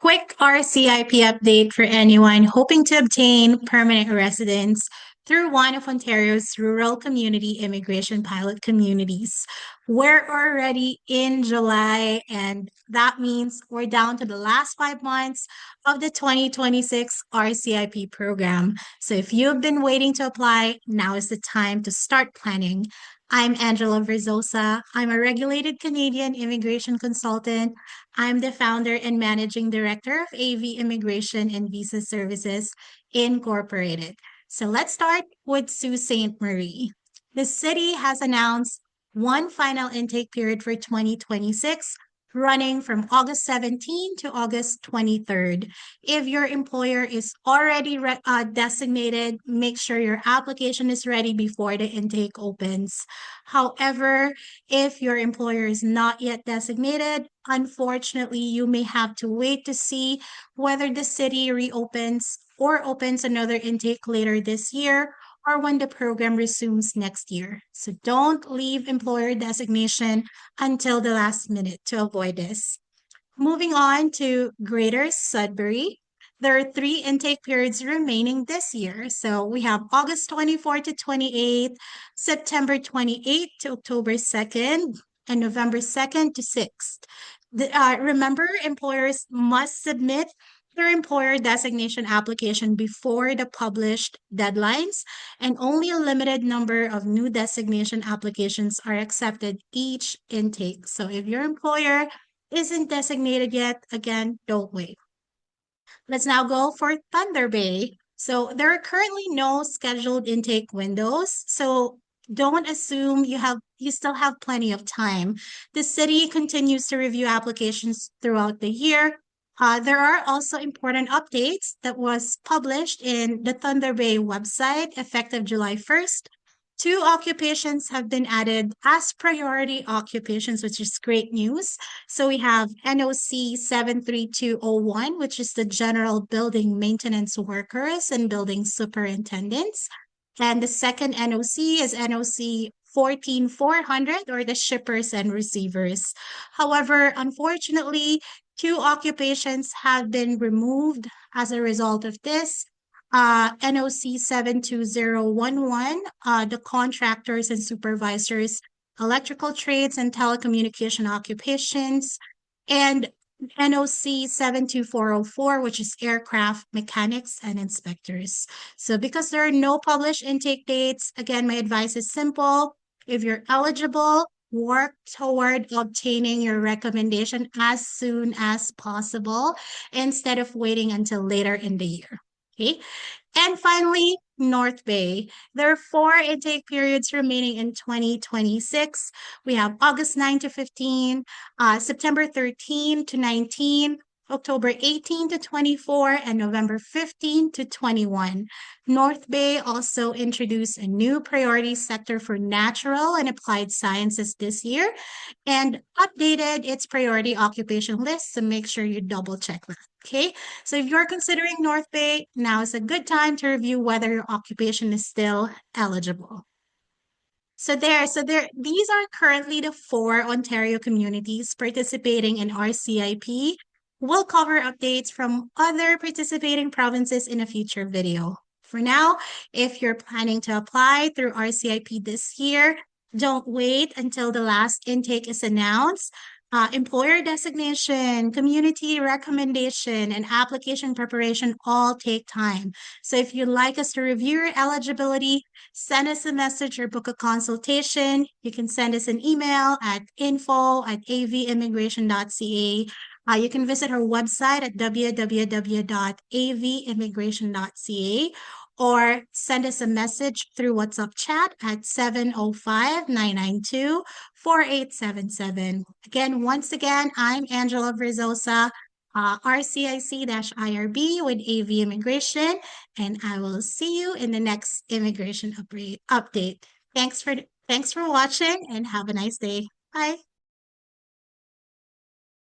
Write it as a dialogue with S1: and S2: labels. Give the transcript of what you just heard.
S1: Quick RCIP update for anyone hoping to obtain permanent residence through one of Ontario's rural community immigration pilot communities. We're already in July, and that means we're down to the last 5 months of the 2026 RCIP program. So if you've been waiting to apply, now is the time to start planning. I'm Angela Verzosa. I'm a regulated Canadian immigration consultant. I'm the founder and managing director of AV Immigration and Visa Services Incorporated. So let's start with Sault Ste. Marie. The city has announced one final intake period for 2026, running from August 17 to August 23rd. If your employer is already designated, make sure your application is ready before the intake opens. However, if your employer is not yet designated, unfortunately, you may have to wait to see whether the city reopens or opens another intake later this year or when the program resumes next year. So don't leave employer designation until the last minute to avoid this. Moving on to Greater Sudbury. There are 3 intake periods remaining this year. So we have August 24 to 28, September 28 to October 2nd, and November 2nd to 6th. Remember, employers must submit their employer designation application before the published deadlines, and only a limited number of new designation applications are accepted each intake. So if your employer isn't designated yet, again, don't wait. Let's now go for Thunder Bay. So there are currently no scheduled intake windows. So don't assume you still have plenty of time. The city continues to review applications throughout the year. There are also important updates that was published in the Thunder Bay website effective July 1st. 2 occupations have been added as priority occupations, which is great news. So we have NOC 73201, which is the general building maintenance workers and building superintendents. And the second NOC is NOC 14400, or the shippers and receivers. However, unfortunately, 2 occupations have been removed as a result of this. NOC 72011, the contractors and supervisors, electrical trades and telecommunication occupations, and NOC 72404, which is aircraft mechanics and inspectors. So because there are no published intake dates, again, my advice is simple. If you're eligible, work toward obtaining your recommendation as soon as possible instead of waiting until later in the year. Okay. And finally, North Bay. There are 4 intake periods remaining in 2026. We have August 9 to 15, September 13 to 19, October 18 to 24, and November 15 to 21. North Bay also introduced a new priority sector for natural and applied sciences this year and updated its priority occupation list, so make sure you double check that. Okay, so if you're considering North Bay, now is a good time to review whether your occupation is still eligible. These are currently the 4 Ontario communities participating in RCIP. We'll cover updates from other participating provinces in a future video. For now, if you're planning to apply through RCIP this year, don't wait until the last intake is announced. Employer designation, community recommendation, and application preparation all take time. So if you'd like us to review your eligibility, send us a message or book a consultation. You can send us an email at info@avimmigration.ca. You can visit our website at www.avimmigration.ca or send us a message through WhatsApp chat at 705-992-4877. Once again, I'm Angela Verzosa, RCIC-IRB with AV Immigration, and I will see you in the next immigration update. Thanks for watching and have a nice day. Bye.